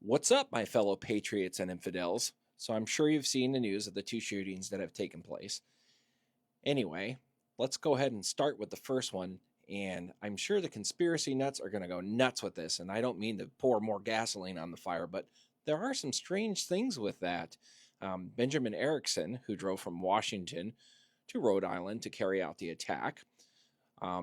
What's up, my fellow patriots and infidels? So, I'm sure you've seen the news of the two shootings that have taken place. Anyway, let's go ahead and start with the first one. And I'm sure the conspiracy nuts are going to go nuts with this. And I don't mean to pour more gasoline on the fire, but there are some strange things with that. Benjamin Erickson, who drove from Washington to Rhode Island to carry out the attack,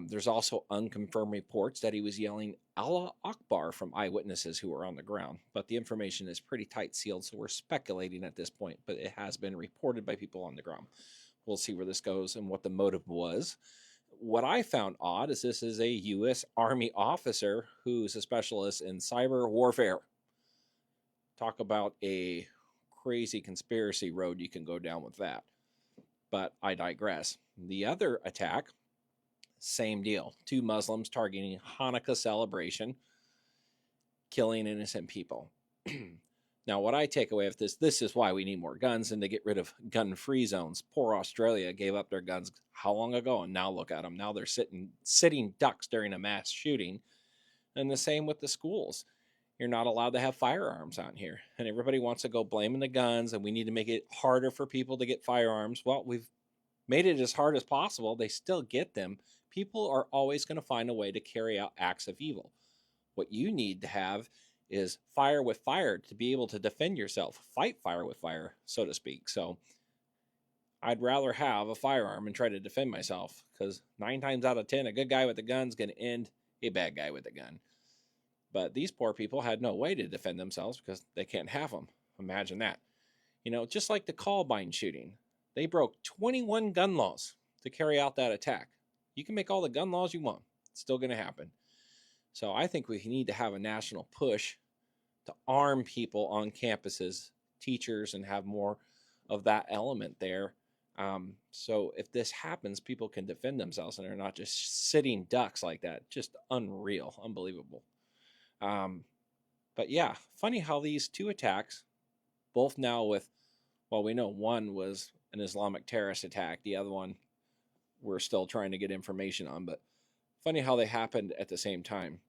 there's also unconfirmed reports that he was yelling Allah Akbar from eyewitnesses who were on the ground, but the information is pretty tight sealed, so we're speculating at this point, but it has been reported by people on the ground. We'll see where this goes and what the motive was. What I found odd is this is a U.S. Army officer who's a specialist in cyber warfare. Talk about a crazy conspiracy road you can go down with that. But I digress. The other attack, same deal. Two Muslims targeting Hanukkah celebration, killing innocent people. Now, what I take away of this is why we need more guns and to get rid of gun-free zones. Poor Australia gave up their guns how long ago? And now look at them. Now they're sitting ducks during a mass shooting. And the same with the schools. You're not allowed to have firearms out here. And everybody wants to go blaming the guns, and we need to make it harder for people to get firearms. Well, we've made it as hard as possible. They still get them. People are always going to find a way to carry out acts of evil. What you need to have is fire with fire to be able to defend yourself. Fight fire with fire, so to speak. So I'd rather have a firearm and try to defend myself, because 9 times out of 10, a good guy with a gun is going to end a bad guy with a gun. But these poor people had no way to defend themselves because they can't have them. Imagine that. You know, just like the Columbine shooting, they broke 21 gun laws to carry out that attack. You can make all the gun laws you want. It's still going to happen. So I think we need to have a national push to arm people on campuses, teachers, and have more of that element there. So if this happens, people can defend themselves and they're not just sitting ducks like that. Just unreal, unbelievable. But yeah, funny how these two attacks, both now with, well, we know one was an Islamic terrorist attack. The other one we're still trying to get information on, but funny how they happened at the same time.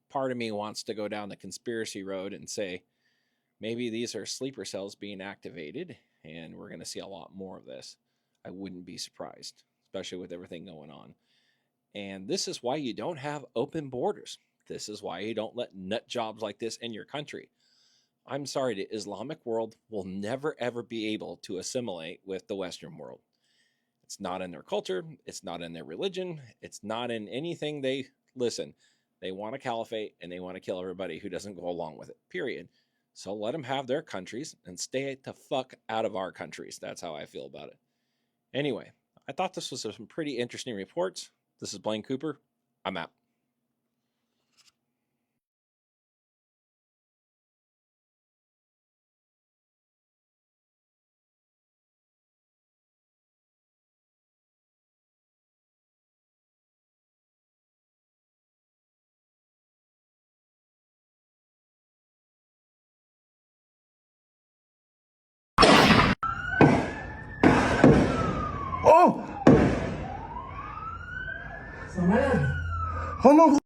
Part of me wants to go down the conspiracy road and say, maybe these are sleeper cells being activated and we're going to see a lot more of this. I wouldn't be surprised, especially with everything going on. And this is why you don't have open borders. This is why you don't let nut jobs like this in your country. I'm sorry, the Islamic world will never, ever be able to assimilate with the Western world. It's not in their culture. It's not in their religion. It's not in anything they listen. They want a caliphate and they want to kill everybody who doesn't go along with it, period. So let them have their countries and stay the fuck out of our countries. That's how I feel about it. Anyway, I thought this was some pretty interesting reports. This is Blaine Cooper. I'm out. Oh! Sama yan. Ano?